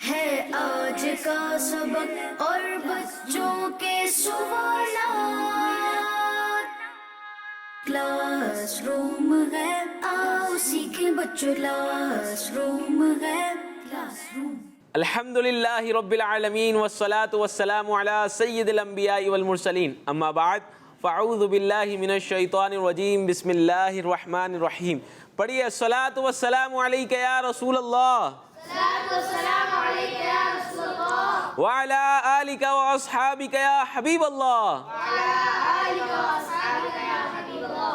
ہے آج کا سبق اور بچوں کے سوالات، کلاس روم ہے، آؤ سیکھیں بچوں، کلاس روم ہے، کلاس روم۔ الحمد للہ رب العالمین والصلاة والسلام علی سید الانبیاء والمرسلین، اما بعد فاعوذ باللہ من الشیطان الرجیم، بسم اللہ الرحمن الرحیم۔ پڑھیے الصلاة والسلام علیک یا رسول اللہ، وعلی آلک واصحابک یا حبیب اللہ،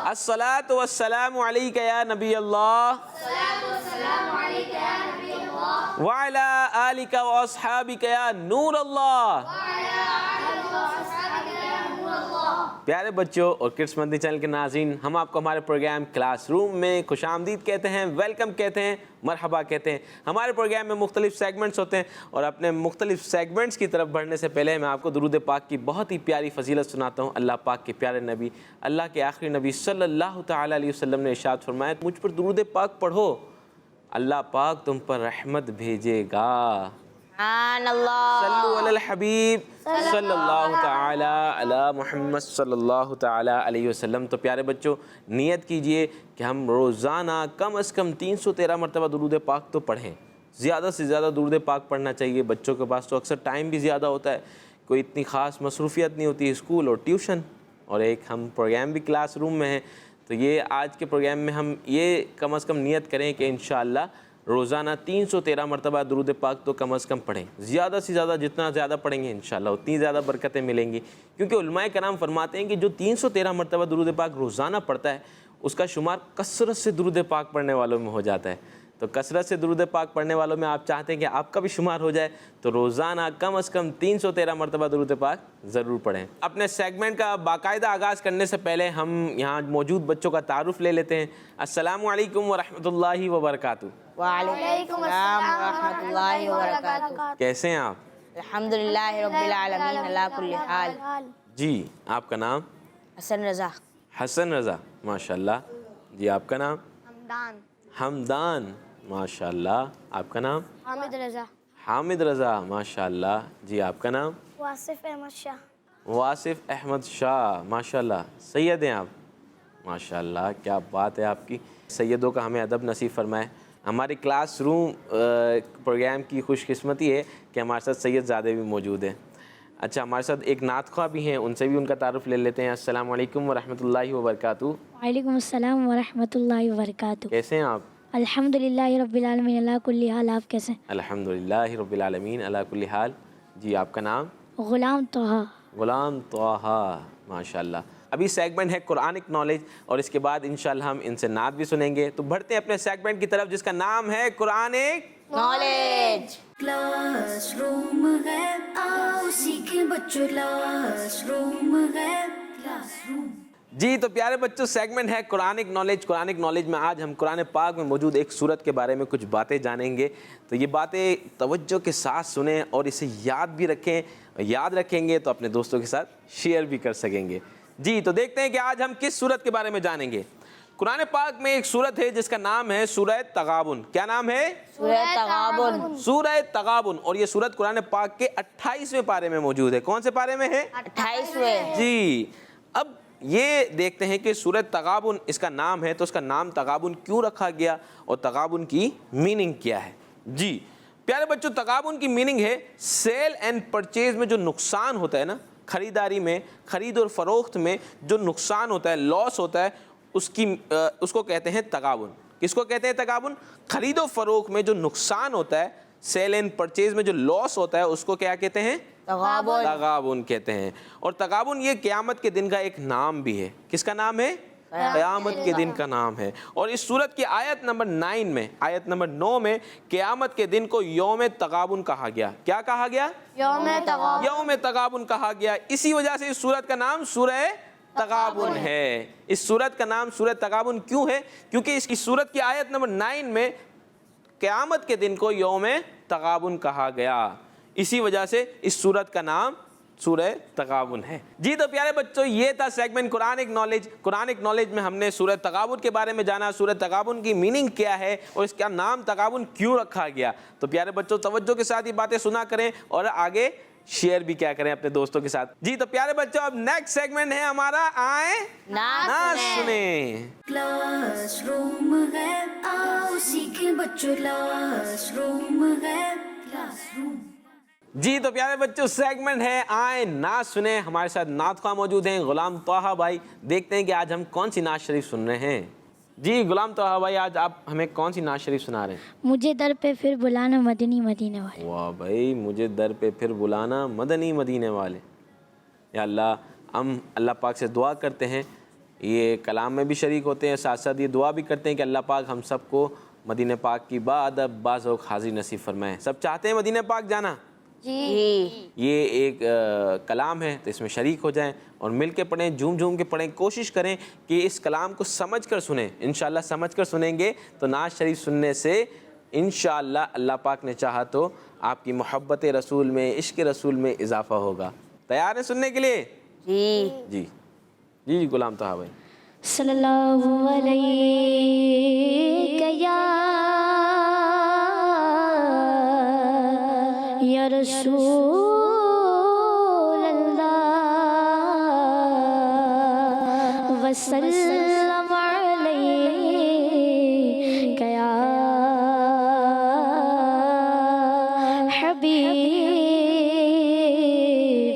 الصلاة والسلام علیک یا نبی اللہ، وعلی آلک واصحابک یا نور اللہ۔ پیارے بچوں اور کڈس مدنی چینل کے ناظرین، ہم آپ کو ہمارے پروگرام کلاس روم میں خوش آمدید کہتے ہیں، ویلکم کہتے ہیں، مرحبا کہتے ہیں۔ ہمارے پروگرام میں مختلف سیگمنٹس ہوتے ہیں، اور اپنے مختلف سیگمنٹس کی طرف بڑھنے سے پہلے میں آپ کو درود پاک کی بہت ہی پیاری فضیلت سناتا ہوں۔ اللہ پاک کے پیارے نبی، اللہ کے آخری نبی صلی اللہ تعالیٰ علیہ وسلم نے ارشاد فرمایا، مجھ پر درود پاک پڑھو، اللہ پاک تم پر رحمت بھیجے گا۔ سبحان اللہ، صلو علی الحبیب صلی اللہ تعالی علی محمد صلی اللہ تعالی علیہ وسلم۔ تو پیارے بچوں، نیت کیجئے کہ ہم روزانہ کم از کم 313 مرتبہ درود پاک تو پڑھیں۔ زیادہ سے زیادہ درود پاک پڑھنا چاہیے۔ بچوں کے پاس تو اکثر ٹائم بھی زیادہ ہوتا ہے، کوئی اتنی خاص مصروفیت نہیں ہوتی، اسکول اور ٹیوشن، اور ایک ہم پروگرام بھی کلاس روم میں ہیں۔ تو یہ آج کے پروگرام میں ہم یہ کم از کم نیت کریں کہ انشاءاللہ روزانہ 313 مرتبہ درود پاک تو کم از کم پڑھیں۔ زیادہ سے زیادہ جتنا زیادہ پڑھیں گے انشاءاللہ اتنی زیادہ برکتیں ملیں گی، کیونکہ علماء کرام فرماتے ہیں کہ جو 313 مرتبہ درود پاک روزانہ پڑھتا ہے اس کا شمار کثرت سے درود پاک پڑھنے والوں میں ہو جاتا ہے۔ تو کثرت سے درود پاک پڑھنے والوں میں آپ چاہتے ہیں کہ آپ کا بھی شمار ہو جائے، تو روزانہ کم از کم 313 مرتبہ درود پاک ضرور پڑھیں۔ اپنے سیگمنٹ کا باقاعدہ آغاز کرنے سے پہلے ہم یہاں موجود بچوں کا تعارف لے لیتے ہیں۔ السلام علیکم ورحمۃ اللہ وبرکاتہ۔ وعلیکم السلام ورحمۃ اللہ وبرکاتہ۔ کیسے ہیں آپ؟ الحمدللہ رب العالمین علی کل حال۔ جی، آپ کا نام؟ حسن رضا۔ حسن رضا، ماشاءاللہ۔ جی، آپ کا نام؟ حمدان۔ حمدان، ماشاءاللہ۔ آپ کا نام؟ حامد رضا۔ حامد رضا، ماشاءاللہ۔ جی، آپ کا نام؟ واصف احمد شاہ۔ واصف احمد شاہ، ماشاءاللہ۔ سید ہیں آپ؟ ماشاءاللہ، کیا بات ہے آپ کی۔ سیدوں کا ہمیں ادب نصیب فرمائے۔ ہماری کلاس روم پروگرام کی خوش قسمتی ہے کہ ہمارے ساتھ سید زادے بھی موجود ہیں۔ اچھا، ہمارے ساتھ ایک نعت خواہ بھی ہیں، ان سے بھی ان کا تعارف لے لیتے ہیں۔ السلام علیکم ورحمۃ اللہ وبرکاتہ۔ وعلیکم السلام ورحمۃ اللہ وبرکاتہ۔ کیسے ہیں آپ؟ الحمدللہ رب العالمین علی کل حال۔ آپ کیسے ہیں؟ الحمدللہ رب العالمین علی کل حال۔ جی، آپ کا نام؟ غلام طہ۔ غلام طہ، ماشاءاللہ۔ ابھی سیگمنٹ ہے قرآنک نالج، اور اس کے بعد انشاءاللہ ہم ان سے نعت بھی سنیں گے۔ تو بڑھتے ہیں اپنے سیگمنٹ کی طرف جس کا نام ہے قرآنک نالج۔ کلاس روم ہے، آؤ سیکھیں بچوں، کلاس روم ہے، کلاس روم۔ جی، تو پیارے بچوں، سیگمنٹ ہے قرآنک نالج۔ قرآنک نالج میں آج ہم قرآن پاک میں موجود ایک سورت کے بارے میں کچھ باتیں جانیں گے۔ تو یہ باتیں توجہ کے ساتھ سنیں اور اسے یاد بھی رکھیں، یاد رکھیں گے تو اپنے دوستوں کے ساتھ شیئر بھی کر سکیں گے۔ جی، تو دیکھتے ہیں کہ آج ہم کس سورت کے بارے میں جانیں گے۔ قرآن پاک میں ایک سورت ہے جس کا نام ہے سورہ تغابن۔ کیا نام ہے؟ سورہ تغابن۔ سورہ تغابن، اور یہ سورت قرآن پاک کے 28ویں پارے میں موجود ہے۔ کون سے پارے میں ہے؟ 28ویں۔ جی، اب یہ دیکھتے ہیں کہ سورۃ تغابن اس کا نام ہے، تو اس کا نام تغابن کیوں رکھا گیا اور تغابن کی میننگ کیا ہے؟ جی پیارے بچوں، تغابن کی میننگ ہے سیل اینڈ پرچیز میں جو نقصان ہوتا ہے نا، خریداری میں، خرید اور فروخت میں جو نقصان ہوتا ہے، لاس ہوتا ہے، اس کو کہتے ہیں تغابن۔ کس کو کہتے ہیں تغابن؟ خرید و فروخت میں جو نقصان ہوتا ہے، سیل اینڈ پرچیز میں جو لاس ہوتا ہے، اس کو کیا کہتے ہیں؟ تغابن۔ تغابن کہتے ہیں۔ اور تغابن یہ قیامت کے دن کا ایک نام بھی ہے۔ کس کا نام ہے؟ قیامت کے دن کا نام ہے۔ اور اس سورت کی آیت نمبر 9 میں، آیت نمبر 9 میں قیامت کے دن کو یوم تغابن کہا گیا۔ کیا کہا گیا؟ یوم تغابن۔ یوم تغابن کہا گیا۔ اسی وجہ سے اس سورت کا نام سورہ تغابن ہے۔ اس سورت کا نام سورہ تغابن کیوں ہے؟ کیونکہ اس کی سورت کی آیت نمبر 9 میں قیامت کے دن کو یوم تغابن کہا گیا، اسی وجہ سے اس سورت کا نام سورہ تغابن ہے۔ جی تو پیارے بچوں، یہ تھا segment Quranic knowledge. Quranic knowledge میں ہم نے سورہ تغابن کے بارے میں جانا، سورہ تغابن کی میننگ کیا ہے اور اس کا نام تغابن کیوں رکھا گیا۔ تو پیارے بچوں توجہ کے ساتھ یہ باتیں سنا کریں اور آگے شیئر بھی کیا کریں اپنے دوستوں کے ساتھ۔ جی تو پیارے بچوں اب نیکسٹ سیگمنٹ ہے ہمارا آئیں نہ سنیں۔ کلاس روم ہے، آؤ سیکھیں بچوں، کلاس روم ہے، کلاس روم۔ جی تو پیارے بچوں سیگمنٹ ہے آئیں نعت سنیں۔ ہمارے ساتھ نعت خواہ موجود ہیں غلام طہ بھائی۔ دیکھتے ہیں کہ آج ہم کون سی نعت شریف سن رہے ہیں۔ جی غلام طہ بھائی، آج آپ ہمیں کون سی نعت شریف سنا رہے ہیں؟ مجھے در پہ پھر بلانا مدنی مدینے والے۔ واہ بھائی، مجھے در پہ پھر بلانا مدنی مدینے والے۔ یا اللہ، ہم اللہ پاک سے دعا کرتے ہیں، یہ کلام میں بھی شریک ہوتے ہیں، ساتھ ساتھ یہ دعا بھی کرتے ہیں کہ اللہ پاک ہم سب کو مدینہ پاک کی بادب باذوق حاضری نصیب فرمائے۔ سب چاہتے ہیں مدینہ پاک جانا؟ جی یہ ایک کلام ہے تو اس میں شریک ہو جائیں اور مل کے پڑھیں، جھوم جھوم کے پڑھیں، کوشش کریں کہ اس کلام کو سمجھ کر سنیں۔ انشاءاللہ سمجھ کر سنیں گے تو نعت شریف سننے سے انشاءاللہ اللہ پاک نے چاہا تو آپ کی محبت رسول میں، عشق رسول میں اضافہ ہوگا۔ تیار ہیں سننے کے لیے؟ جی جی جی غلام طہ بھائی۔ صلی اللہ علیہ یا رسول اللہ وسلم علیہ یا حبیب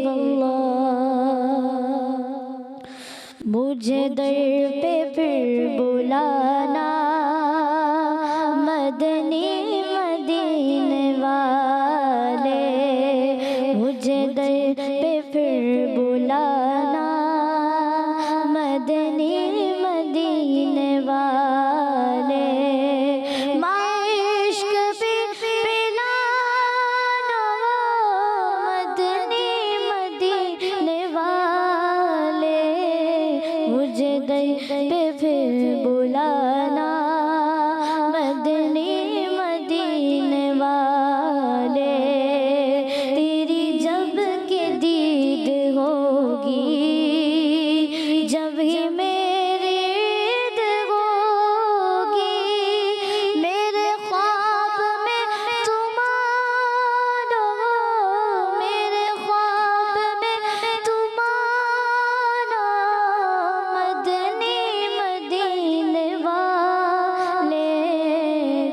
اللہ۔ مجھے در پہ پھر بلانا مدنی مدینے والے، مجھے در پہ پھر بلانا مدنی مدینے والے، عشق بھی پلانا مدنی مدینے والے، مجھے در پہ پھر بلانا مدنی مدینے والے، تیری جب کہ دید ہوگی جب ہی میری عید ہوگی، میرے خواب میں تم آنا، میرے خواب میں تم آنا مدنی مدینے والے،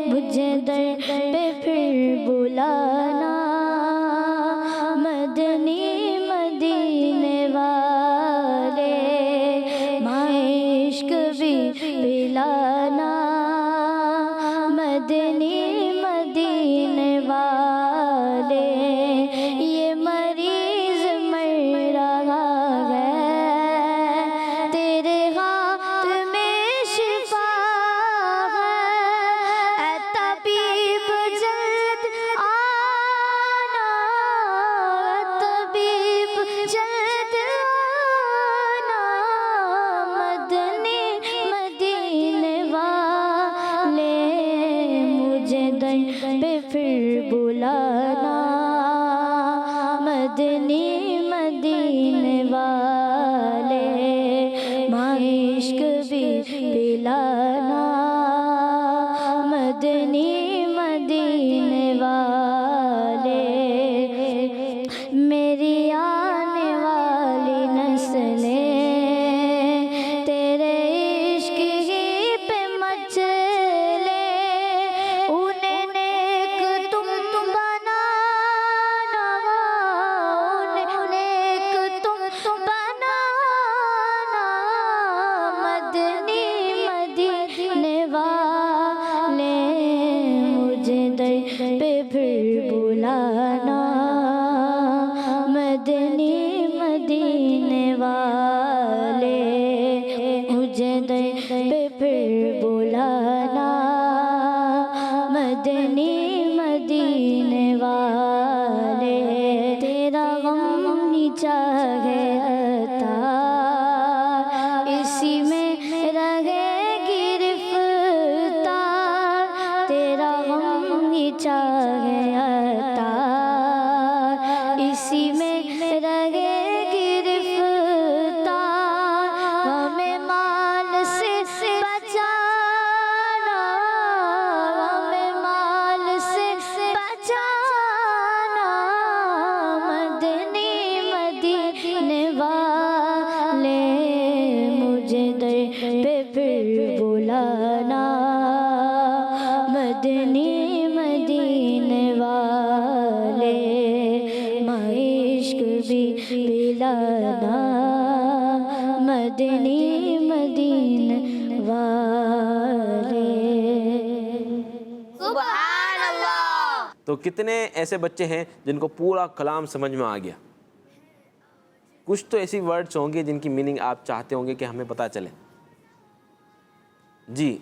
مجھے در پہ پھر بلانا مدنی مدینے والے، عشق بھی پلانا مدنی مدینے والے، یہ مریض مر رہا ہے تیرے ہاتھ میں شفا ہے، اے طبیب جلد آنا، اے طبیب جلد آنا مدنی مدینے والے، مجھے در پہ پھر بلانا مدنی مدینے والے، عشق بھی پلانا مدنی مدینے والے، میری آنے والی نسلیں تیرے عشق ہی پہ مچلے، انہیں نیک تم بنانا، انہیں نیک تم بنانا مدنی مدینے والے، مجھے در پہ پھر بلانا مدنی مدینے والے، مجھے در پہ پھر بلانا مدنی مدینے والے، تیرا غم نہیں چاہے عطا اسی میں رہے گرفتار، تیرا غم نہیں چاہے عطا تو کتنے ایسے بچے ہیں جن کو پورا کلام سمجھ میں آ گیا؟ کچھ تو ایسی ورڈز ہوں گے جن کی میننگ آپ چاہتے ہوں گے کہ ہمیں پتہ چلے. جی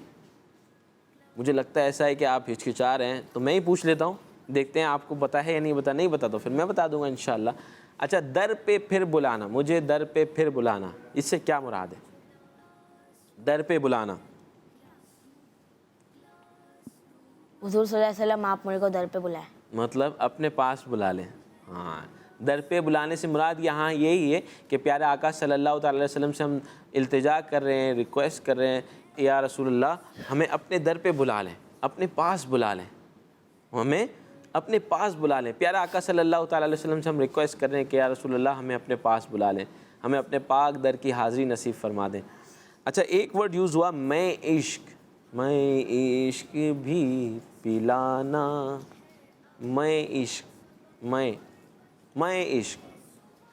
مجھے لگتا ہے ایسا ہے کہ آپ ہچکچا رہے ہیں، تو میں ہی پوچھ لیتا ہوں، دیکھتے ہیں آپ کو پتہ ہے یا نہیں پتہ. نہیں پتہ تو پھر میں بتا دوں گا انشاءاللہ. اچھا، در پہ پھر بلانا، مجھے در پہ پھر بلانا، اس سے کیا مراد ہے؟ در پہ بلانا. حضور صلی اللہ علیہ وسلم آپ میرے کو در پہ بلائیں. مطلب اپنے پاس بلا لیں. ہاں، در پہ بلانے سے مراد یہاں یہی ہے کہ پیارے آقا صلی اللہ تعالی علیہ وسلم سے ہم التجا کر رہے ہیں، ریکویسٹ کر رہے ہیں، یا رسول اللہ ہمیں اپنے در پہ بلا لیں، اپنے پاس بلا لیں، ہمیں اپنے پاس بلا لیں. پیارے آقا صلی اللہ تعالی علیہ وسلم سے ہم ریکویسٹ کر رہے ہیں کہ یا رسول اللہ ہمیں اپنے پاس بلا لیں، ہمیں اپنے پاک در کی حاضری نصیب فرما دیں. اچھا، ایک ورڈ یوز ہوا میں عشق. میں عشق بھی پلانا، میں عشق، میں عشق.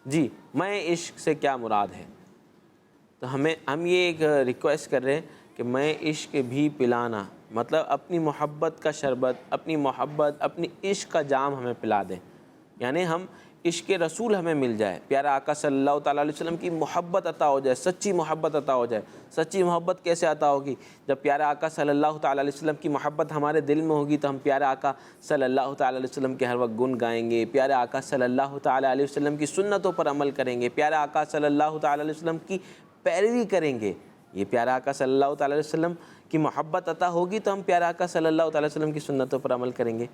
جی میں عشق سے کیا مراد ہے؟ تو ہم یہ ایک ریکویسٹ کر رہے ہیں کہ میں عشق بھی پلانا، مطلب اپنی محبت کا شربت، اپنی محبت، اپنی عشق کا جام ہمیں پلا دیں. یعنی ہم عشق رسول ہمیں مل جائے، پیارے آقا صلی اللہ تعالیٰ علیہ وسلم کی محبت عطا ہو جائے، سچی محبت عطا ہو جائے. سچی محبت کیسے عطا ہوگی؟ جب پیارے آقا صلی اللہ تعالیٰ علیہ وسلم کی محبت ہمارے دل میں ہوگی تو ہم پیارے آقا صلی اللہ تعالیٰ علیہ وسلم کے ہر وقت گن گائیں گے، پیارے آقا صلی اللہ تعالیٰ علیہ وسلم کی سنتوں پر عمل کریں گے، پیارے آقا صلی اللہ تعالیٰ علیہ وسلم کی پیروی کریں گے. یہ پیارے آقا صلی اللہ تعالیٰ علیہ وسلم کی محبت عطا ہوگی تو ہم پیارے آقا صلی اللہ تعالیٰ علیہ وسلم کی سنتوں پر عمل کریں گے.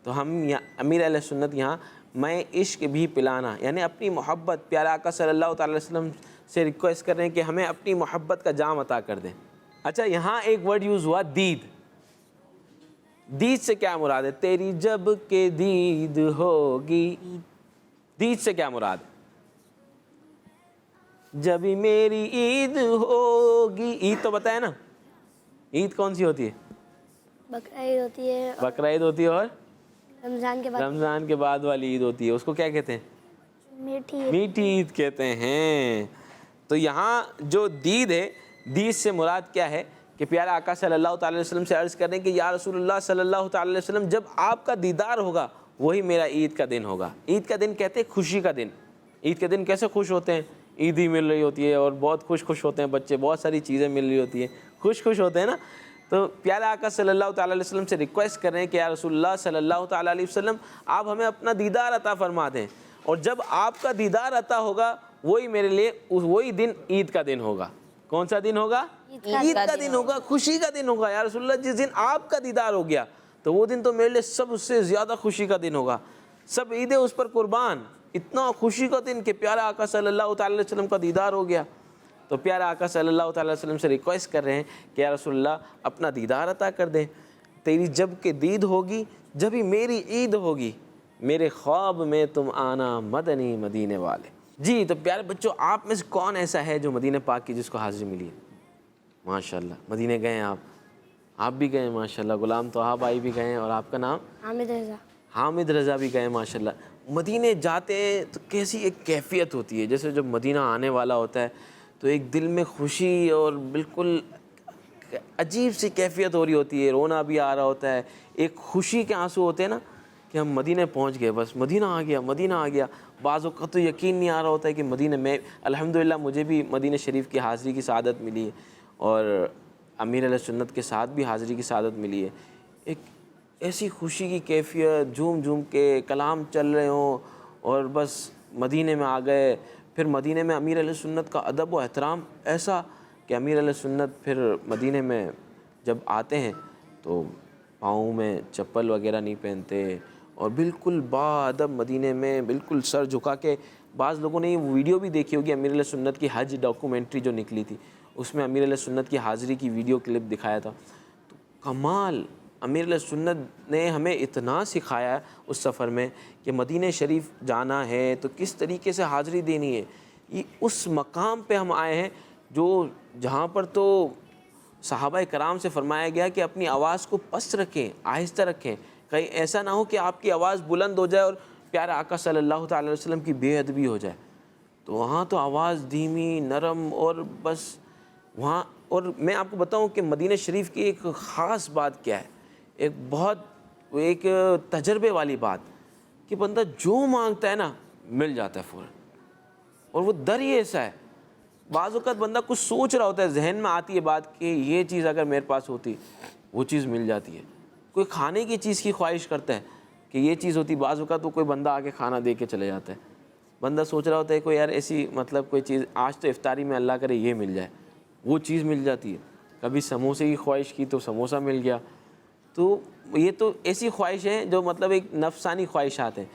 تو ہم امیر اہل سنت یہاں میں عشق بھی پلانا، یعنی اپنی محبت پیارے آقا صلی اللہ تعالیٰ علیہ وسلم سے ریکویسٹ کر رہے ہیں کہ ہمیں اپنی محبت کا جام عطا کر دیں. اچھا، یہاں ایک ورڈ یوز ہوا دید. دید سے کیا مراد ہے؟ تیری جب کہ دید ہوگی. دید سے کیا مراد ہے؟ جب میری عید ہوگی. عید تو پتہ ہے نا، عید کون سی ہوتی ہے؟ بقرعید ہوتی ہے، بقرعید ہوتی ہے، اور رمضان کے بعد والی عید ہوتی ہے، اس کو کیا کہتے ہیں؟ میٹھی عید کہتے ہیں. تو یہاں جو دید ہے، دید سے مراد کیا ہے کہ پیارے آقا صلی اللہ تعالی علیہ وسلم سے عرض کریں کہ یا رسول اللہ صلی اللہ تعالی علیہ وسلم جب آپ کا دیدار ہوگا وہی میرا عید کا دن ہوگا. عید کا دن کہتے ہیں خوشی کا دن. عید کے دن کیسے خوش ہوتے ہیں؟ عیدی مل رہی ہوتی ہے اور بہت خوش ہوتے ہیں بچے، بہت ساری چیزیں مل رہی ہوتی ہیں، خوش ہوتے ہیں نا. تو پیارے آقا صلی اللہ تعالیٰ علیہ وسلم سے ریکویسٹ کر رہے ہیں کہ یا رسول اللہ صلی اللہ تعالیٰ علیہ وسلم آپ ہمیں اپنا دیدار عطا فرما دیں، اور جب آپ کا دیدار عطا ہوگا وہی میرے لیے وہی دن عید کا دن ہوگا. کون سا دن ہوگا؟ عید کا دن ہوگا، خوشی کا دن ہوگا. یا رسول اللہ جس دن آپ کا دیدار ہو گیا تو وہ دن تو میرے لیے سب سے زیادہ خوشی کا دن ہوگا. سب عیدیں اس پر قربان. اتنا خوشی کا دن کہ پیارے آقا صلی اللہ تعالیٰ علیہ وسلم کا دیدار ہو گیا. تو پیارے آقا صلی اللہ تعالیٰ علیہ وسلم سے ریکویسٹ کر رہے ہیں کہ یا رسول اللہ اپنا دیدار عطا کر دیں. تیری جب کہ دید ہوگی، جب ہی میری عید ہوگی، میرے خواب میں تم آنا مدنی مدینے والے. جی تو پیارے بچوں، آپ میں سے کون ایسا ہے جو مدینہ پاک کی جس کو حاضری ملی ہے؟ ماشاءاللہ، مدینے گئے ہیں آپ بھی گئے ہیں ماشاءاللہ. غلام طہا بھائی بھی گئے ہیں، اور آپ کا نام؟ حامد رضا بھی گئے ماشاءاللہ. مدینے جاتے ہیں تو کیسی ایک کیفیت ہوتی ہے، جیسے جب مدینہ آنے والا ہوتا ہے تو ایک دل میں خوشی اور بالکل عجیب سی کیفیت ہو رہی ہوتی ہے، رونا بھی آ رہا ہوتا ہے، ایک خوشی کے آنسو ہوتے ہیں نا کہ ہم مدینہ پہنچ گئے، بس مدینہ آ گیا، مدینہ آ گیا. بعض اوقات تو یقین نہیں آ رہا ہوتا ہے کہ مدینہ میں الحمدللہ مجھے بھی مدینہ شریف کی حاضری کی سعادت ملی ہے، اور امیر علیہ سنت کے ساتھ بھی حاضری کی سعادت ملی ہے. ایک ایسی خوشی کی کیفیت، جھوم کے کلام چل رہے ہوں اور بس مدینہ میں آ گئے. پھر مدینہ میں امیر علیہ سنت کا ادب و احترام ایسا کہ امیر علیہ سنت پھر مدینہ میں جب آتے ہیں تو پاؤں میں چپل وغیرہ نہیں پہنتے، اور بالکل باادب مدینہ میں بالکل سر جھکا کے. بعض لوگوں نے یہ ویڈیو بھی دیکھی ہوگی امیر علیہ سنت کی حج ڈاکومنٹری جو نکلی تھی، اس میں امیر علیہ سنت کی حاضری کی ویڈیو کلپ دکھایا تھا. تو کمال، امیر علیہ سنت نے ہمیں اتنا سکھایا اس سفر میں کہ مدینہ شریف جانا ہے تو کس طریقے سے حاضری دینی ہے. یہ اس مقام پہ ہم آئے ہیں جہاں پر تو صحابہ کرام سے فرمایا گیا کہ اپنی آواز کو پست رکھیں، آہستہ رکھیں، کہیں ایسا نہ ہو کہ آپ کی آواز بلند ہو جائے اور پیارے آقا صلی اللہ تعالی علیہ وسلم کی بے ادبی ہو جائے. تو وہاں تو آواز دھیمی، نرم، اور بس وہاں. اور میں آپ کو بتاؤں کہ مدینہ شریف کی ایک خاص بات کیا ہے، ایک بہت وہ ایک تجربے والی بات کہ بندہ جو مانگتا ہے نا مل جاتا ہے فوراً. اور وہ در ہی ایسا ہے, بعض اوقات بندہ کچھ سوچ رہا ہوتا ہے, ذہن میں آتی ہے بات کہ یہ چیز اگر میرے پاس ہوتی وہ چیز مل جاتی ہے. کوئی کھانے کی چیز کی خواہش کرتا ہے کہ یہ چیز ہوتی, بعض اوقات تو کوئی بندہ آ کے کھانا دے کے چلے جاتا ہے. بندہ سوچ رہا ہوتا ہے کوئی یار ایسی مطلب کوئی چیز آج تو افطاری میں اللہ کرے یہ مل جائے, وہ چیز مل جاتی ہے. کبھی سموسے کی خواہش کی تو سموسہ مل گیا. تو یہ تو ایسی خواہش ہیں جو مطلب ایک نفسانی خواہشات ہیں.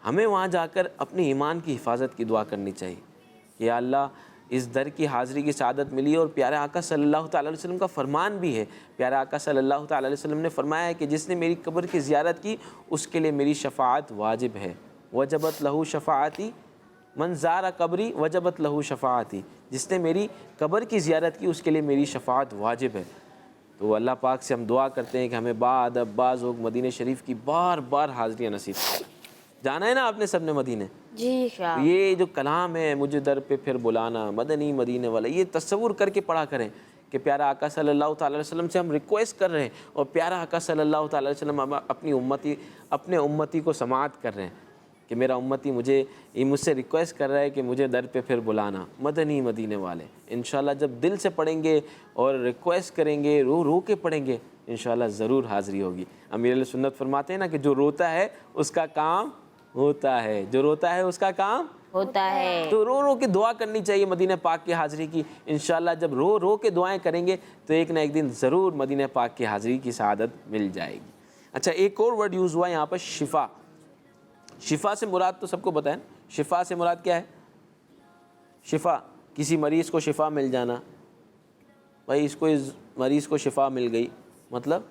ہمیں وہاں جا کر اپنے ایمان کی حفاظت کی دعا کرنی چاہیے کہ یا اللہ اس در کی حاضری کی سعادت ملی. اور پیارے آقا صلی اللہ تعالیٰ علیہ وسلم کا فرمان بھی ہے, پیارے آقا صلی اللہ تعالیٰ علیہ وسلم نے فرمایا ہے کہ جس نے میری قبر کی زیارت کی اس کے لیے میری شفاعت واجب ہے. وجبت لہو شفاعتی من زار قبری وجبت لہو شفاعتی, جس نے میری قبر کی زیارت کی اس کے لیے میری شفاعت واجب ہے. تو اللہ پاک سے ہم دعا کرتے ہیں کہ ہمیں بعد ذوق مدینہ شریف کی بار بار حاضری نصیب. جانا ہے نا آپ نے سب نے مدینے؟ جی. یہ جو کلام ہے مجھے در پہ پھر بلانا مدنی مدینے والا, یہ تصور کر کے پڑھا کریں کہ پیارا آقا صلی اللہ تعالیٰ علیہ وسلم سے ہم ریکویسٹ کر رہے ہیں, اور پیارا آقا صلی اللہ تعالیٰ علیہ وسلم اپنے امتی کو سماعت کر رہے ہیں کہ میرا امتی مجھ سے ریکویسٹ کر رہا ہے کہ مجھے در پہ پھر بلانا مدنی مدینے والے. انشاءاللہ جب دل سے پڑھیں گے اور ریکویسٹ کریں گے, رو کے پڑھیں گے, انشاءاللہ ضرور حاضری ہوگی. امیر علیہ سنت فرماتے ہیں نا کہ جو روتا ہے اس کا کام ہوتا ہے, جو روتا ہے اس کا کام ہوتا ہے. تو رو کے دعا کرنی چاہیے مدینہ پاک کی حاضری کی. انشاءاللہ جب رو کے دعائیں کریں گے تو ایک نہ ایک دن ضرور مدینہ پاک کی حاضری کی سعادت مل جائے گی. اچھا, ایک اور ورڈ یوز ہوا یہاں پر, شفا. شفا سے مراد تو سب کو بتائیں, شفا سے مراد کیا ہے؟ شفا, کسی مریض کو شفا مل جانا. بھائی اس مریض کو شفا مل گئی مطلب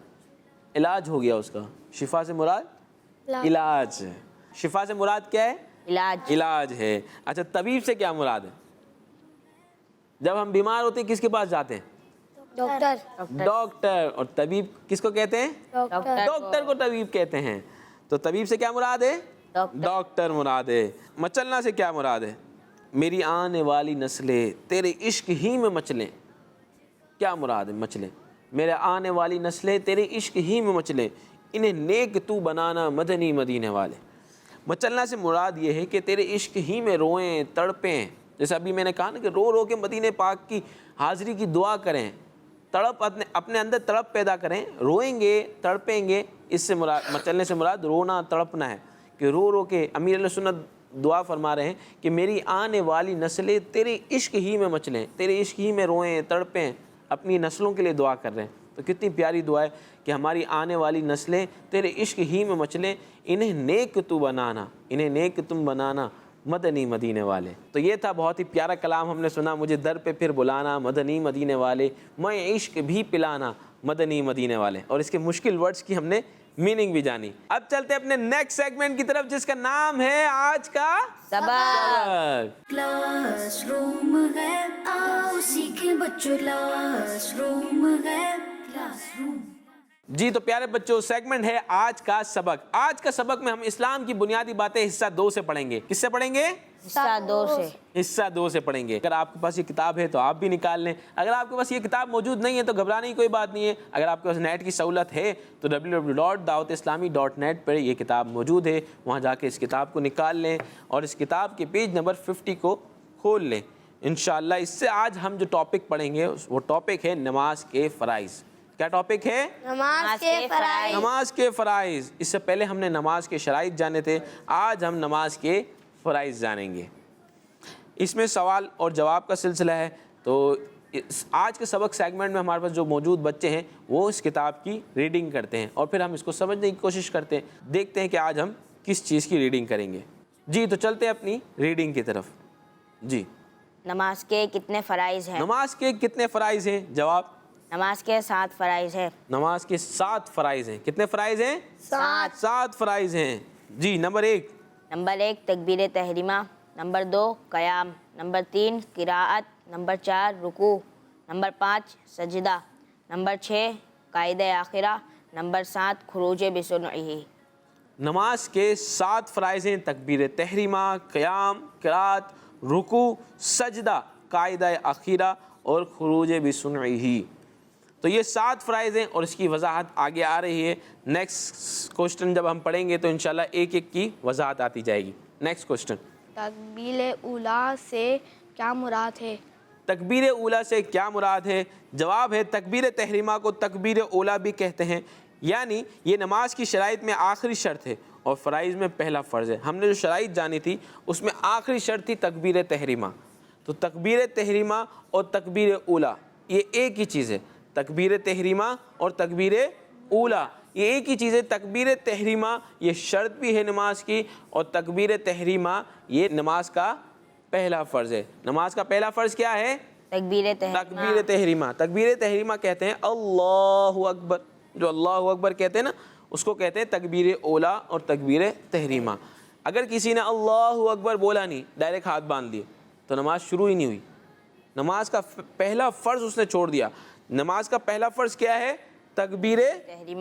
علاج ہو گیا اس کا. شفا سے مراد علاج ہے. شفا سے مراد کیا ہے؟ علاج ہے. اچھا, طبیب سے کیا مراد ہے؟ جب ہم بیمار ہوتے ہیں کس کے پاس جاتے ہیں؟ ڈاکٹر. اور طبیب کس کو کہتے ہیں؟ ڈاکٹر کو طبیب کہتے ہیں. تو طبیب سے کیا مراد ہے؟ ڈاکٹر مراد ہے. مچلنا سے کیا مراد ہے؟ میری آنے والی نسلیں تیرے عشق ہی میں مچلیں. کیا مراد ہے مچلیں؟ میرے آنے والی نسلیں تیرے عشق ہی میں مچلیں, انہیں نیک تو بنانا مدنی مدینے والے. مچلنا سے مراد یہ ہے کہ تیرے عشق ہی میں روئیں تڑپیں. جیسے ابھی میں نے کہا نا کہ رو کے مدینے پاک کی حاضری کی دعا کریں, تڑپ اپنے اندر تڑپ پیدا کریں, روئیں گے تڑپیں گے. اس سے مراد مچلنے سے مراد رونا تڑپنا ہے کہ رو کے. امیر علیہ سنت دعا فرما رہے ہیں کہ میری آنے والی نسلیں تیرے عشق ہی میں مچلیں, تیرے عشق ہی میں روئیں تڑپیں. اپنی نسلوں کے لیے دعا کر رہے ہیں. تو کتنی پیاری دعا ہے کہ ہماری آنے والی نسلیں تیرے عشق ہی میں مچلیں, انہیں نیک تو بنانا, انہیں نیک تم بنانا مدنی مدینے والے. تو یہ تھا بہت ہی پیارا کلام ہم نے سنا, مجھے در پہ پھر بلانا مدنی مدینے والے, میں عشق بھی پلانا مدنی مدینے والے. اور اس کے مشکل ورڈز کی ہم نے میننگ بھی جانی. اب چلتے ہیں اپنے نیکسٹ سیگمنٹ کی طرف جس کا نام ہے آج کا سبق. کلاس روم ہے, آؤ سیکھیں بچوں, کلاس روم ہے, کلاس روم. جی تو پیارے بچوں, سیگمنٹ ہے آج کا سبق. آج کا سبق میں ہم اسلام کی بنیادی باتیں حصہ 2 سے پڑھیں گے. کس سے پڑھیں گے؟ حصہ 2 سے پڑھیں گے. اگر آپ کے پاس یہ کتاب ہے تو آپ بھی نکال لیں. اگر آپ کے پاس یہ کتاب موجود نہیں ہے تو گھبرانے کی کوئی بات نہیں ہے. اگر آپ کے پاس نیٹ کی سہولت ہے تو www.dawatislami.net پر یہ کتاب موجود ہے, وہاں جا کے اس کتاب کو نکال لیں اور اس کتاب کے پیج نمبر 50 کو کھول لیں. انشاءاللہ اس سے آج ہم جو ٹاپک پڑھیں گے وہ ٹاپک ہے نماز کے فرائض. کیا ٹاپک ہے؟ نماز کے فرائض. اس سے پہلے ہم نے نماز کے شرائط جانے تھے, آج ہم نماز کے فرائض جانیں گے. اس میں سوال اور جواب کا سلسلہ ہے. تو آج کے سبق سیگمنٹ میں ہمارے پاس جو موجود بچے ہیں وہ اس کتاب کی ریڈنگ کرتے ہیں اور پھر ہم اس کو سمجھنے کی کوشش کرتے ہیں. دیکھتے ہیں کہ آج ہم کس چیز کی ریڈنگ کریں گے. جی تو چلتے ہیں اپنی ریڈنگ کی طرف. جی, نماز کے کتنے فرائض ہیں؟ نماز کے کتنے فرائض ہیں؟ جواب, نماز کے 7 فرائض ہیں. نماز کے 7 فرائض ہیں. کتنے فرائض ہیں؟ 7 فرائض ہیں. جی, نمبر 1 تکبیر تحریمہ, نمبر 2 قیام, نمبر 3 قراءت, نمبر 4 رکوع, نمبر 5 سجدہ, نمبر 6 قاعدہ آخرہ, نمبر 7 خروج بسنعہ. نماز کے 7 فرائض ہیں. تکبیر تحریمہ, قیام, قراءت, رکوع, سجدہ, قاعدہ آخرہ اور خروج بسنعہ. تو یہ 7 فرائض ہیں اور اس کی وضاحت آگے آ رہی ہے. نیکسٹ کوشچن جب ہم پڑھیں گے تو انشاءاللہ ایک ایک کی وضاحت آتی جائے گی. Next question. تکبیر اولا سے کیا مراد ہے؟ تکبیر اولا سے کیا مراد ہے؟ جواب ہے تکبیر تحریمہ کو تکبیر اولا بھی کہتے ہیں، یعنی یہ نماز کی شرائط میں آخری شرط ہے اور فرائض میں پہلا فرض ہے. ہم نے جو شرائط جانی تھی اس میں آخری شرط تھی تکبیر تحریمہ. تو تکبیر تحریمہ اور تکبیر اولا یہ ایک ہی چیز ہے. تکبیر تحریمہ اور تکبیر اولا یہ ایک ہی چیز ہے. تکبیر تحریمہ یہ شرط بھی ہے نماز کی، اور تکبیر تحریمہ یہ نماز کا پہلا فرض ہے. نماز کا پہلا فرض کیا ہے؟ تکبیر تحریمہ. تکبیر تحریمہ. تکبیر تحریمہ کہتے ہیں اللہ اکبر، جو اللہ اکبر کہتے ہیں نا اس کو کہتے ہیں تکبیر اولا اور تکبیر تحریمہ. اگر کسی نے اللہ اکبر بولا نہیں، ڈائریکٹ ہاتھ باندھ لیے، تو نماز شروع ہی نہیں ہوئی. نماز کا پہلا فرض اس نے چھوڑ دیا. نماز کا پہلا فرض کیا ہے؟ تکبیر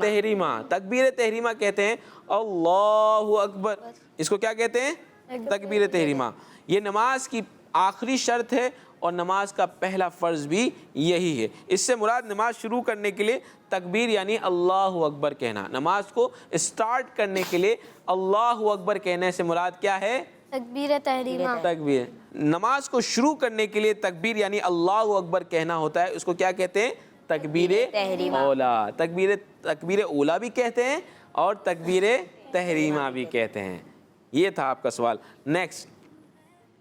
تحریمہ. تکبیر تحریمہ کہتے ہیں اللہ اکبر، اس کو کیا کہتے ہیں؟ تکبیر تحریمہ. یہ نماز کی آخری شرط ہے اور نماز کا پہلا فرض بھی یہی ہے. اس سے مراد نماز شروع کرنے کے لیے تکبیر یعنی اللہ اکبر کہنا. نماز کو اسٹارٹ کرنے کے لیے اللہ اکبر کہنے سے مراد کیا ہے؟ تکبیر تحریمہ. تکبیر. نماز کو شروع کرنے کے لیے تکبیر یعنی اللہ اکبر کہنا ہوتا ہے، اس کو کیا کہتے ہیں؟ تکبیر اولا. تکبیر اولا بھی کہتے ہیں اور تکبیر تحریمہ بھی کہتے ہیں. یہ تھا آپ کا سوال. نیکسٹ.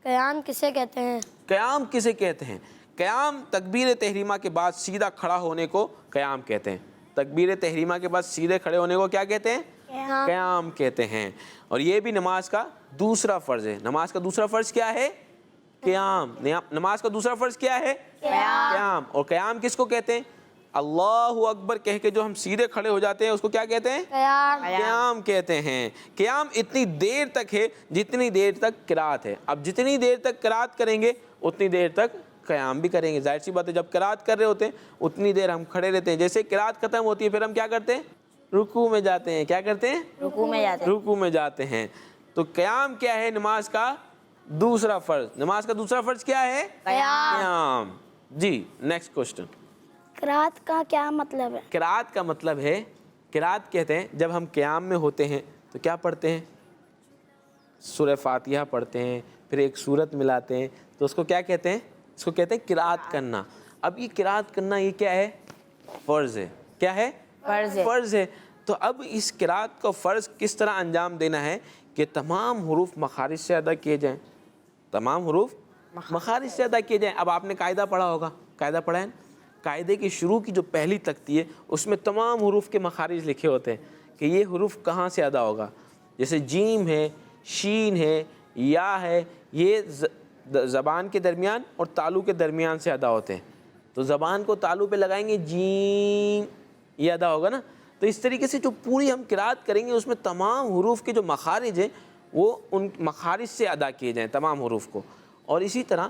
قیام کسے کہتے ہیں؟ قیام کسے کہتے ہیں؟ قیام تکبیر تحریمہ کے بعد سیدھا کھڑا ہونے کو قیام کہتے ہیں. تکبیر تحریمہ کے بعد سیدھے کھڑے ہونے کو کیا کہتے ہیں؟ قیام کہتے ہیں. اور یہ بھی نماز کا دوسرا فرض ہے. نماز کا دوسرا فرض کیا ہے؟ قیام. نماز کا دوسرا فرض کیا ہے؟ قیام. اور قیام کس کو کہتے ہیں؟ اللہ اکبر کہہ کے جو ہم سیدھے کھڑے ہو جاتے ہیں اس کو کیا کہتے ہیں؟ قیام کہتے ہیں. قیام اتنی دیر تک ہے جتنی دیر تک قرات ہے. اب جتنی دیر تک قرات کریں گے اتنی دیر تک قیام بھی کریں گے. ظاہر سی بات ہے جب قرات کر رہے ہوتے ہیں اتنی دیر ہم کھڑے رہتے ہیں. جیسے قرات ختم ہوتی ہے پھر ہم کیا کرتے ہیں؟ رکوع میں جاتے ہیں. کیا کرتے ہیں؟ رکوع میں جاتے ہیں. رکوع میں جاتے ہیں. تو قیام کیا ہے؟ نماز کا دوسرا فرض. نماز کا دوسرا فرض کیا ہے؟ قیام. جی نیکسٹ کوشچن. قرات کا کیا مطلب ہے؟ قرات کا مطلب ہے، قرات کہتے ہیں جب ہم قیام میں ہوتے ہیں تو کیا پڑھتے ہیں؟ سورہ فاتحہ پڑھتے ہیں، پھر ایک سورت ملاتے ہیں، تو اس کو کیا کہتے ہیں؟ اس کو کہتے ہیں قرات کرنا. اب یہ قرات کرنا یہ کیا ہے؟ فرض ہے. کیا ہے؟ فرض ہے. تو اب اس قرات کو فرض کس طرح انجام دینا ہے کہ تمام حروف مخارج سے ادا کیے جائیں. تمام حروف مخارج سے ادا کیے جائیں. اب آپ نے قاعدہ پڑھا ہوگا، قاعدہ پڑھا ہے نا؟ قاعدے کی شروع کی جو پہلی تختی ہے اس میں تمام حروف کے مخارج لکھے ہوتے ہیں کہ یہ حروف کہاں سے ادا ہوگا. جیسے جیم ہے، شین ہے، یا ہے، یہ زبان کے درمیان اور تالو کے درمیان سے ادا ہوتے ہیں. تو زبان کو تالو پہ لگائیں گے جیم، یہ ادا ہوگا نا. تو اس طریقے سے جو پوری ہم قرات کریں گے اس میں تمام حروف کے جو مخارج ہیں وہ ان مخارج سے ادا کیے جائیں تمام حروف کو. اور اسی طرح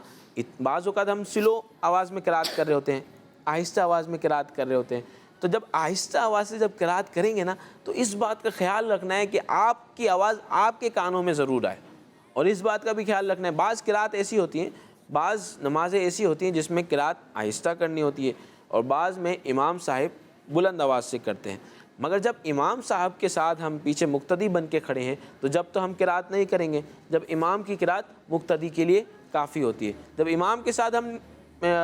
بعض اوقات ہم سلو آواز میں قرات کر رہے ہوتے ہیں، آہستہ آواز میں قرات کر رہے ہوتے ہیں. تو جب آہستہ آواز سے جب قرات کریں گے نا تو اس بات کا خیال رکھنا ہے کہ آپ کی آواز آپ کے کانوں میں ضرور آئے. اور اس بات کا بھی خیال رکھنا ہے بعض قرات ایسی ہوتی ہیں، بعض نمازیں ایسی ہوتی ہیں جس میں قرات آہستہ کرنی ہوتی ہے اور بعض میں امام صاحب بلند آواز سے کرتے ہیں. مگر جب امام صاحب کے ساتھ ہم پیچھے مقتدی بن کے کھڑے ہیں تو جب تو ہم قرات نہیں کریں گے، جب امام کی قرات مقتدی کے لیے کافی ہوتی ہے. جب امام کے ساتھ ہم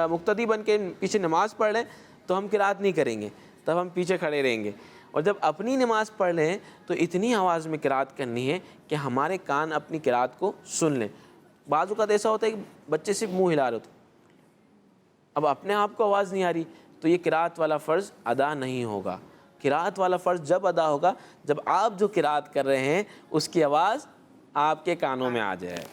مقتدی بن کے پیچھے نماز پڑھ لیں تو ہم قرات نہیں کریں گے، تب ہم پیچھے کھڑے رہیں گے. اور جب اپنی نماز پڑھ لیں تو اتنی آواز میں قرات کرنی ہے کہ ہمارے کان اپنی قرات کو سن لیں. بعض اوقات ایسا ہوتا ہے کہ بچے صرف منہ ہلا رہے ہوتے، اب اپنے آپ کو آواز نہیں آ رہی، تو یہ قرات والا فرض ادا نہیں ہوگا. قرات والا فرض جب ادا ہوگا جب آپ جو قرات کر رہے ہیں اس کی آواز آپ کے کانوں میں آ جائے.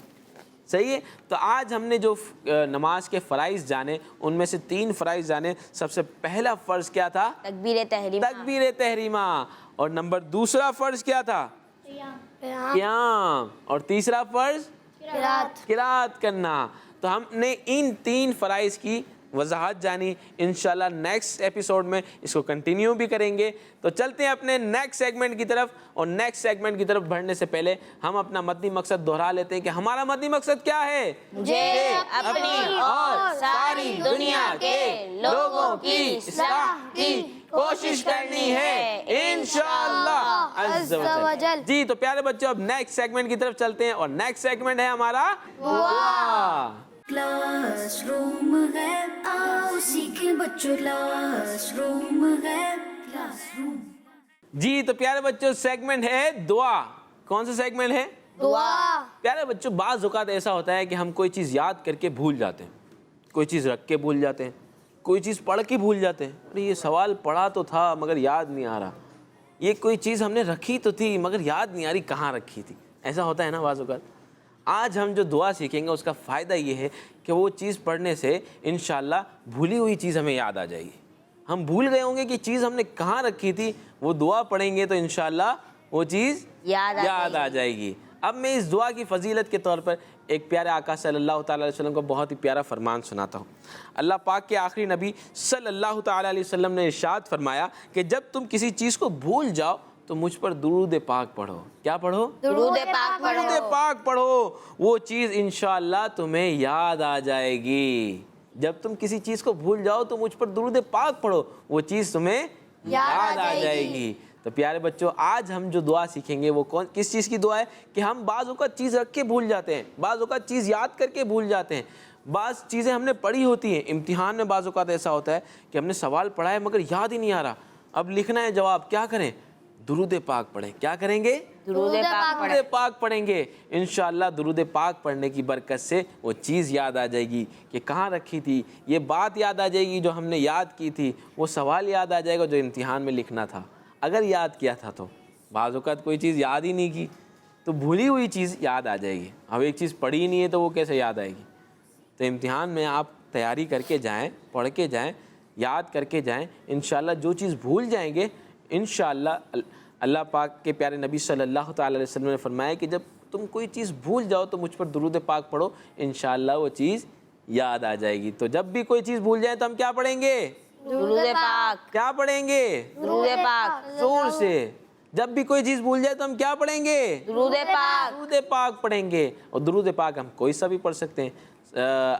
صحیح ہے. تو آج ہم نے جو نماز کے فرائض جانے ان میں سے 3 فرائض جانے. سب سے پہلا فرض کیا تھا؟ تکبیر تحریمہ. تکبیر تحریمہ. اور نمبر دوسرا فرض کیا تھا؟ قیام. اور تیسرا فرض قرات کرنا. تو ہم نے ان 3 فرائض کی وضاحت جانی. انشاءاللہ نیکسٹ ایپیسوڈ میں اس کو کنٹینیو بھی کریں گے. تو چلتے ہیں اپنے نیکسٹ سیگمنٹ کی طرف, اور نیکسٹ سیگمنٹ کی طرف بڑھنے سے پہلے ہم اپنا مدنی مقصد دہرا لیتے ہیں کہ ہمارا مدنی مقصد کیا ہے. مجھے اپنی اور ساری دنیا کے لوگوں کی اصلاح کی کوشش کرنی ہے انشاءاللہ عز و جل. جی تو پیارے بچوں اب نیکسٹ سیگمنٹ کی طرف چلتے ہیں, اور نیکسٹ سیگمنٹ ہے ہمارا دعا. کلاس روم ہے, آؤ سیکھیں بچوں کلاس روم ہے, کلاس روم. جی تو پیارے بچوں سیگمنٹ ہے دعا. کون سا سیگمنٹ ہے؟ دعا. پیارے بچوں بعض اوقات ایسا ہوتا ہے کہ ہم کوئی چیز یاد کر کے بھول جاتے ہیں, کوئی چیز رکھ کے بھول جاتے ہیں, کوئی چیز پڑھ کے بھول جاتے ہیں. ارے یہ سوال پڑھا تو تھا مگر یاد نہیں آ رہا, یہ کوئی چیز ہم نے رکھی تو تھی مگر یاد نہیں آ رہی کہاں رکھی تھی. ایسا ہوتا ہے نا بعض اوقات. آج ہم جو دعا سیکھیں گے اس کا فائدہ یہ ہے کہ وہ چیز پڑھنے سے انشاءاللہ بھولی ہوئی چیز ہمیں یاد آ جائے گی. ہم بھول گئے ہوں گے کہ چیز ہم نے کہاں رکھی تھی, وہ دعا پڑھیں گے تو انشاءاللہ وہ چیز یاد آ جائے گی. اب میں اس دعا کی فضیلت کے طور پر ایک پیارے آقا صلی اللہ تعالیٰ علیہ وسلم کو بہت ہی پیارا فرمان سناتا ہوں. اللہ پاک کے آخری نبی صلی اللہ تعالیٰ علیہ وسلم نے ارشاد فرمایا کہ جب تم کسی چیز کو بھول جاؤ تو مجھ پر درود پاک پڑھو. کیا پڑھو؟ درود پاک پڑھو. درود پاک پڑھو. وہ چیز انشاءاللہ تمہیں یاد آ جائے گی. جب تم کسی چیز کو بھول جاؤ تو مجھ پر درود پاک پڑھو, وہ چیز تمہیں یاد آ جائے گی. تو پیارے بچوں آج ہم جو دعا سیکھیں گے وہ کس چیز کی دعا ہے کہ ہم بعض اوقات چیز رکھ کے بھول جاتے ہیں, بعض اوقات چیز یاد کر کے بھول جاتے ہیں. بعض چیزیں ہم نے پڑھی ہوتی ہیں, امتحان میں بعض اوقات ایسا ہوتا ہے کہ ہم نے سوال پڑھا ہے مگر یاد ہی نہیں آ رہا, اب لکھنا ہے جواب, کیا کریں؟ درود پاک پڑھیں. کیا کریں گے؟ درود پاک پڑھیں گے. انشاءاللہ درود پاک پڑھنے کی برکت سے وہ چیز یاد آ جائے گی کہ کہاں رکھی تھی, یہ بات یاد آ جائے گی جو ہم نے یاد کی تھی, وہ سوال یاد آ جائے گا جو امتحان میں لکھنا تھا اگر یاد کیا تھا. تو بعض اوقات کوئی چیز یاد ہی نہیں کی تو بھولی ہوئی چیز یاد آ جائے گی. اب ایک چیز پڑھی ہی نہیں ہے تو وہ کیسے یاد آئے گی؟ تو امتحان میں آپ تیاری کر کے جائیں, پڑھ کے جائیں, یاد کر کے جائیں. انشاءاللہ جو چیز بھول جائیں گے انشاءاللہ اللہ پاک کے پیارے نبی صلی اللہ تعالیٰ علیہ وسلم نے فرمایا کہ جب تم کوئی چیز بھول جاؤ تو مجھ پر درود پاک پڑھو, انشاءاللہ وہ چیز یاد آ جائے گی. تو جب بھی کوئی چیز بھول جائے تو ہم کیا پڑھیں گے؟ درود پاک. کیا پڑھیں گے؟ درود پاک. زور سے. جب بھی کوئی چیز بھول جائے تو ہم کیا پڑھیں گے؟ درود پاک. درود پاک پڑھیں گے. اور درود پاک ہم کوئی سا بھی پڑھ سکتے ہیں.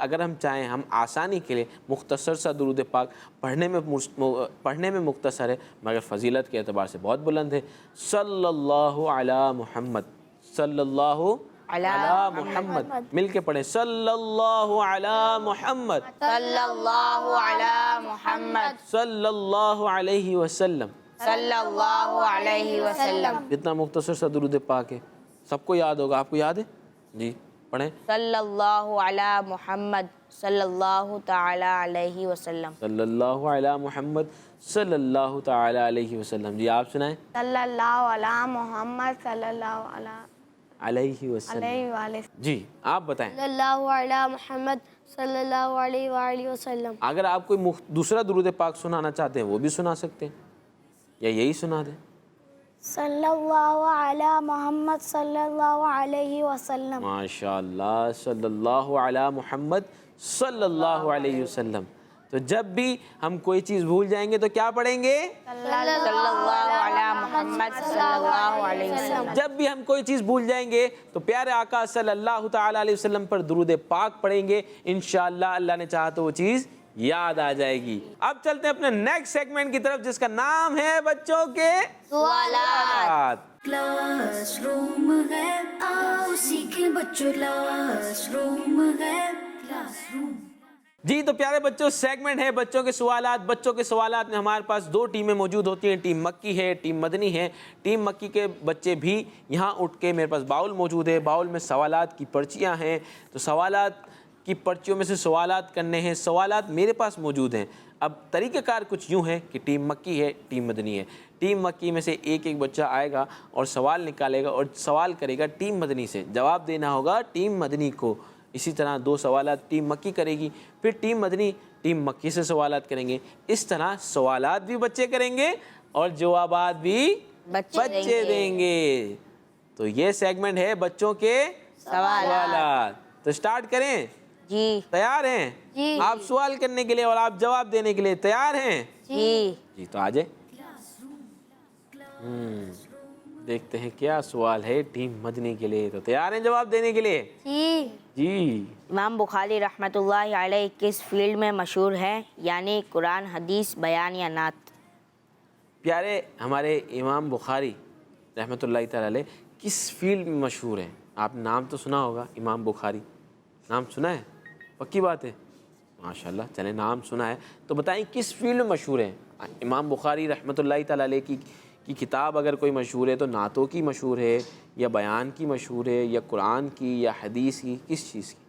اگر ہم چاہیں ہم آسانی کے لیے مختصر سا درود پاک پڑھنے میں مختصر ہے مگر فضیلت کے اعتبار سے بہت بلند ہے. صلی اللہ علی محمد, صلی اللہ علی محمد. مل کے پڑھیں, صلی اللہ علی محمد, صلی اللہ علی محمد, صلی اللہ علیہ وسلم, صلی اللہ علیہ وسلم. کتنا مختصر سا درود پاک ہے, سب کو یاد ہوگا. آپ کو یاد ہے؟ جی پڑھیں. صلی اللہ علی محمد, صلی اللہ تعالی علیہ وسلم, صلی اللہ علی محمد, صلی اللہ تعالی علیہ وسلم. جی آپ سنائیں. صلی اللہ علی محمد صلی اللہ علیہ وسلم. علیہ وآلہ. جی آپ بتائیں. صلی اللہ علی محمد صلی اللہ علیہ وآلہ وسلم. اگر آپ کوئی دوسرا درود پاک سنانا چاہتے ہیں وہ بھی سنا سکتے ہیں, یا یہی سنا دیں. صلی اللہ علی محمد صلی اللہ علیہ وسلم. ماشاء اللہ. صلی اللہ علی محمد صلی اللہ علیہ وسلم. تو جب بھی ہم کوئی چیز بھول جائیں گے تو کیا پڑھیں گے؟ صلی اللہ علی محمد صلی اللہ علیہ وسلم. جب بھی ہم کوئی چیز بھول جائیں گے تو پیارے آقا صلی اللہ تعالی علیہ وسلم پر درود پاک پڑھیں گے, انشاءاللہ اللہ نے چاہا تو وہ چیز یاد آ جائے گی. اب چلتے ہیں اپنے نیکسٹ سیگمنٹ کی طرف جس کا نام ہے بچوں کے سوالات. کلاس روم ہے, آؤ سیکھیں بچوں کلاس روم ہے, کلاس روم. جی تو پیارے بچوں سیگمنٹ ہے بچوں کے سوالات. بچوں کے سوالات میں ہمارے پاس دو ٹیمیں موجود ہوتی ہیں, ٹیم مکی ہے, ٹیم مدنی ہے. ٹیم مکی کے بچے بھی یہاں اٹھ کے, میرے پاس باؤل موجود ہے, باؤل میں سوالات کی پرچیاں ہیں, تو سوالات کی پرچیوں میں سے سوالات کرنے ہیں. سوالات میرے پاس موجود ہیں. اب طریقہ کار کچھ یوں ہے کہ ٹیم مکی ہے, ٹیم مدنی ہے. ٹیم مکی میں سے ایک ایک بچہ آئے گا اور سوال نکالے گا اور سوال کرے گا ٹیم مدنی سے, جواب دینا ہوگا ٹیم مدنی کو. اسی طرح دو سوالات ٹیم مکی کرے گی, پھر ٹیم مدنی ٹیم مکی سے سوالات کریں گے. اس طرح سوالات بھی بچے کریں گے اور جوابات بھی بچے دیں گے. تو یہ سیگمنٹ ہے بچوں کے سوالات. تو سٹارٹ کریں. جی تیار ہیں؟ جی آپ سوال کرنے کے لیے اور آپ جواب دینے کے لیے تیار ہیں؟ جی جی تو آجائے دیکھتے ہیں کیا سوال ہے ٹیم مدنی کے لیے. تو تیار ہیں جواب دینے کے لیے؟ جی جی. امام بخاری رحمۃ اللہ علیہ کس فیلڈ میں مشہور ہیں؟ یعنی قرآن، حدیث، بیان یا نعت؟ پیارے ہمارے امام بخاری رحمۃ اللہ تعالی علیہ کس فیلڈ میں مشہور ہیں؟ آپ نام تو سنا ہوگا امام بخاری، نام سنا ہے؟ پکی بات ہے، ماشاءاللہ. چلیں نام سنا ہے تو بتائیں کس فیلڈ میں مشہور ہیں؟ امام بخاری رحمۃ اللہ تعالی علیہ کی کتاب اگر کوئی مشہور ہے تو نعتوں کی مشہور ہے یا بیان کی مشہور ہے یا قرآن کی یا حدیث کی، کس چیز کی؟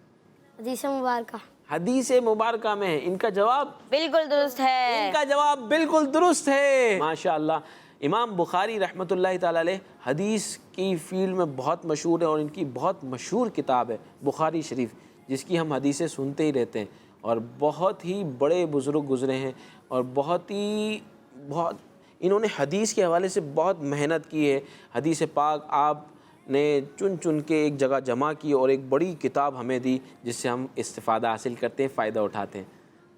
حدیث مبارکہ. حدیث مبارکہ میں ہے. ان کا جواب بالکل درست ہے. ان کا جواب بالکل درست ہے. ماشاءاللہ امام بخاری رحمۃ اللہ تعالی علیہ حدیث کی فیلڈ میں بہت مشہور ہے اور ان کی بہت مشہور کتاب ہے بخاری شریف، جس کی ہم حدیثیں سنتے ہی رہتے ہیں. اور بہت ہی بڑے بزرگ گزرے ہیں اور بہت انہوں نے حدیث کے حوالے سے بہت محنت کی ہے. حدیث پاک آپ نے چن کے ایک جگہ جمع کی اور ایک بڑی کتاب ہمیں دی جس سے ہم استفادہ حاصل کرتے ہیں، فائدہ اٹھاتے ہیں.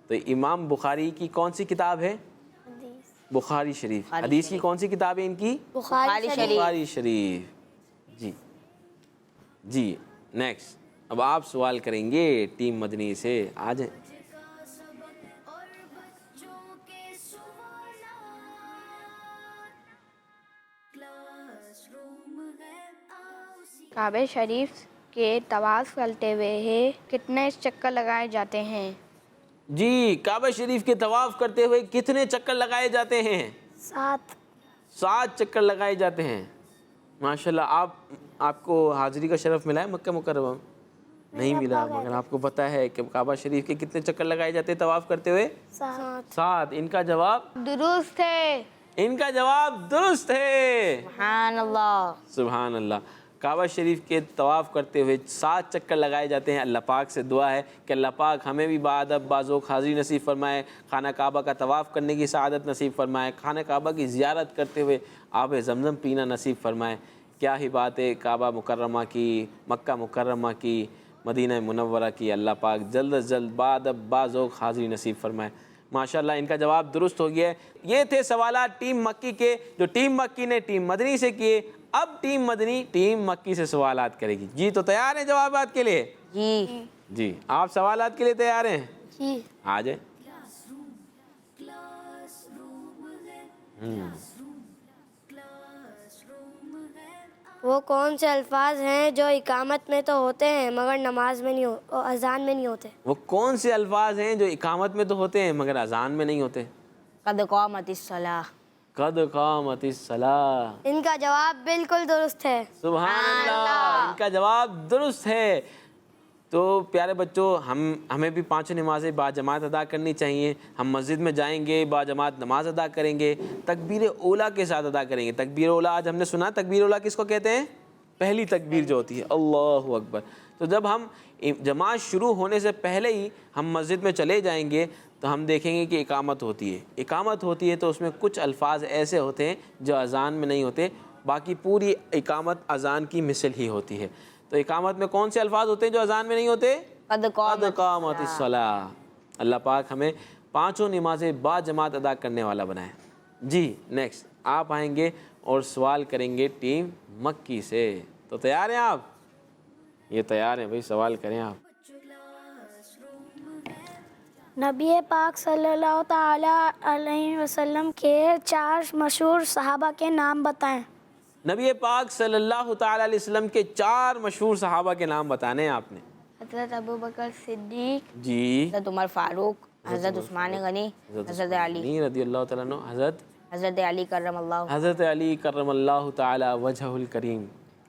تو امام بخاری کی کون سی کتاب ہے؟ بخاری شریف. حدیث کی کون سی کتاب ہے ان کی؟ بخاری شریف. بخاری شریف. جی جی نیکسٹ. اب آپ سوال کریں گے ٹیم مدنی سے. آ جائیں. اور بچوں کے سوالات کلاس روم ہے آؤ کعبہ شریف کے طواف کرتے ہوئے کتنے چکر لگائے جاتے ہیں؟ جی کعبہ شریف کے طواف کرتے ہوئے کتنے چکر لگائے جاتے ہیں؟ 7 چکر لگائے جاتے ہیں. ماشاءاللہ. آپ کو حاضری کا شرف ملا ہے مکہ مکرمہ؟ نہیں ملا، مگر آپ کو پتہ ہے کہ کعبہ شریف کے کتنے چکر لگائے جاتے ہیں طواف کرتے ہوئے؟ 7. ان کا جواب درست ہے. ان کا جواب درست ہے. سبحان اللہ. سبحان اللہ. کعبہ شریف کے طواف کرتے ہوئے 7 چکر لگائے جاتے ہیں. اللہ پاک سے دعا ہے کہ اللہ پاک ہمیں بھی بادب بازوق حاضری نصیب فرمائے، خانہ کعبہ کا طواف کرنے کی سعادت نصیب فرمائے، خانہ کعبہ کی زیارت کرتے ہوئے آب زمزم پینا نصیب فرمائے. کیا ہی بات ہے کعبہ مکرمہ کی، مکہ مکرمہ کی، مدینہ منورہ کی. اللہ پاک جلد از جلد بادب بازوق حاضری نصیب فرمائے. ماشاءاللہ ان کا جواب درست ہو گیا ہے. یہ تھے سوالات ٹیم مکی کے جو ٹیم مکی نے ٹیم مدنی سے کیے. اب ٹیم مدنی ٹیم مکی سے سوالات کرے گی. جی تو تیار ہیں جوابات کے لیے؟ جی جی آپ سوالات کے لیے تیار ہیں؟ جی. آ جائیں. کلاس روم ہے کلاس روم ہے وہ کون سے الفاظ ہیں جو اقامت میں تو ہوتے ہیں مگر نماز میں نہیں اذان میں نہیں ہوتے؟ وہ کون سے الفاظ ہیں جو اقامت میں تو ہوتے ہیں مگر اذان میں نہیں ہوتے؟ قد قامت الصلاۃ. قد قامت الصلاۃ. ان کا جواب بالکل درست ہے. سبحان اللہ. ان کا جواب درست ہے. تو پیارے بچوں ہمیں بھی 5 نمازیں با جماعت ادا کرنی چاہیے. ہم مسجد میں جائیں گے با جماعت نماز ادا کریں گے، تکبیر اولیٰ کے ساتھ ادا کریں گے. تکبیر اولیٰ آج ہم نے سنا تکبیر اولیٰ کس کو کہتے ہیں؟ پہلی تکبیر جو ہوتی ہے اللہ اکبر. تو جب ہم جماعت شروع ہونے سے پہلے ہی ہم مسجد میں چلے جائیں گے تو ہم دیکھیں گے کہ اقامت ہوتی ہے. اقامت ہوتی ہے تو اس میں کچھ الفاظ ایسے ہوتے ہیں جو اذان میں نہیں ہوتے، باقی پوری اقامت اذان کی مثل ہی ہوتی ہے. تو اقامت میں کون سے الفاظ ہوتے ہیں جو اذان میں نہیں ہوتے؟ قد قد قامت الصلاۃ. اللہ پاک ہمیں 5 نمازیں با جماعت ادا کرنے والا بنائے. جی نیکسٹ آپ آئیں گے اور سوال کریں گے ٹیم مکی سے. تو تیار ہیں آپ؟ یہ تیار ہیں بھائی، سوال کریں آپ. نبی پاک صلی اللہ تعالی علیہ وسلم کے 4 مشہور صحابہ کے نام بتائیں. نبی پاک صلی اللہ تعالی علیہ وسلم کے 4 مشہور صحابہ کے نام بتانے ہیں آپ نے. حضرت ابوبکر صدیق، جی. حضرت عمر فاروق، حضرت عثمان غنی، حضرت علی رضی اللہ تعالیٰ عنہ، حضرت علی کرم اللہ. حضرت علی کرم اللہ تعالی وجہہ الکریم.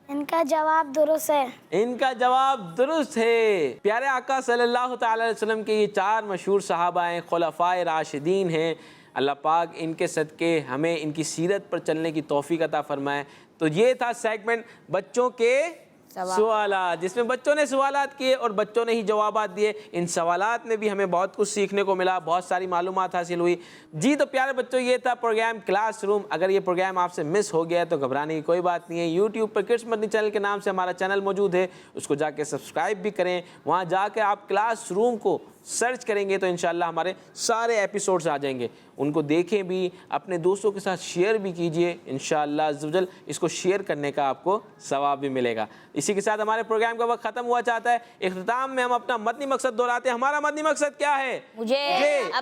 ان کا جواب درست ہے. ان کا جواب درست ہے. پیارے آقا صلی اللہ تعالی علیہ وسلم کے یہ 4 مشہور صحابہ ہیں، خلفائے راشدین ہیں. اللہ پاک ان کے صدقے ہمیں ان کی سیرت پر چلنے کی توفیق عطا فرمائے. تو یہ تھا سیگمنٹ بچوں کے سوالات، جس میں بچوں نے سوالات کیے اور بچوں نے ہی جوابات دیے. ان سوالات میں بھی ہمیں بہت کچھ سیکھنے کو ملا، بہت ساری معلومات حاصل ہوئی. جی تو پیارے بچوں، یہ تھا پروگرام کلاس روم. اگر یہ پروگرام آپ سے مس ہو گیا ہے تو گھبرانے کی کوئی بات نہیں ہے. یوٹیوب پر کڈس مدنی چینل کے نام سے ہمارا چینل موجود ہے، اس کو جا کے سبسکرائب بھی کریں. وہاں جا کے آپ کلاس روم کو سرچ کریں گے تو انشاءاللہ ہمارے سارے ایپیسوڈز آ جائیں گے. ان کو دیکھیں بھی، اپنے دوستوں کے ساتھ شیئر بھی کیجئے. انشاءاللہ عز و جل اس کو شیئر کرنے کا آپ کو ثواب بھی ملے گا. اسی کے ساتھ ہمارے پروگرام کا وقت ختم ہوا چاہتا ہے. اختتام میں ہم اپنا مدنی مقصد دہراتے ہیں. ہمارا مدنی مقصد کیا ہے؟ مجھے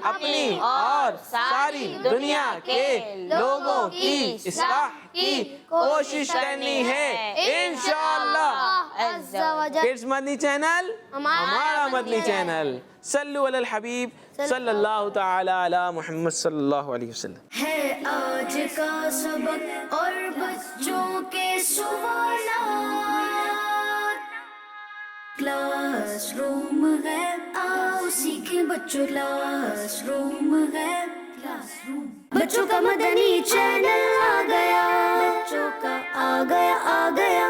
اپنی اور ساری دنیا کے لوگوں کی اصلاح کی کوشش کرنی ہے انشاءاللہ. کڈس مدنی چینل ہمارا مدنی چینل. صلو علی الحبیب صلی اللہ تعالی علی محمد صلی اللہ علیہ وسلم. ہے آج کا سبق اور بچوں کے سوالات. کلاس روم ہے، آؤ سیکھیں بچوں. کلاس روم ہے، کلاس روم. بچوں کا مدنی چینل آ گیا، بچوں کا آ گیا.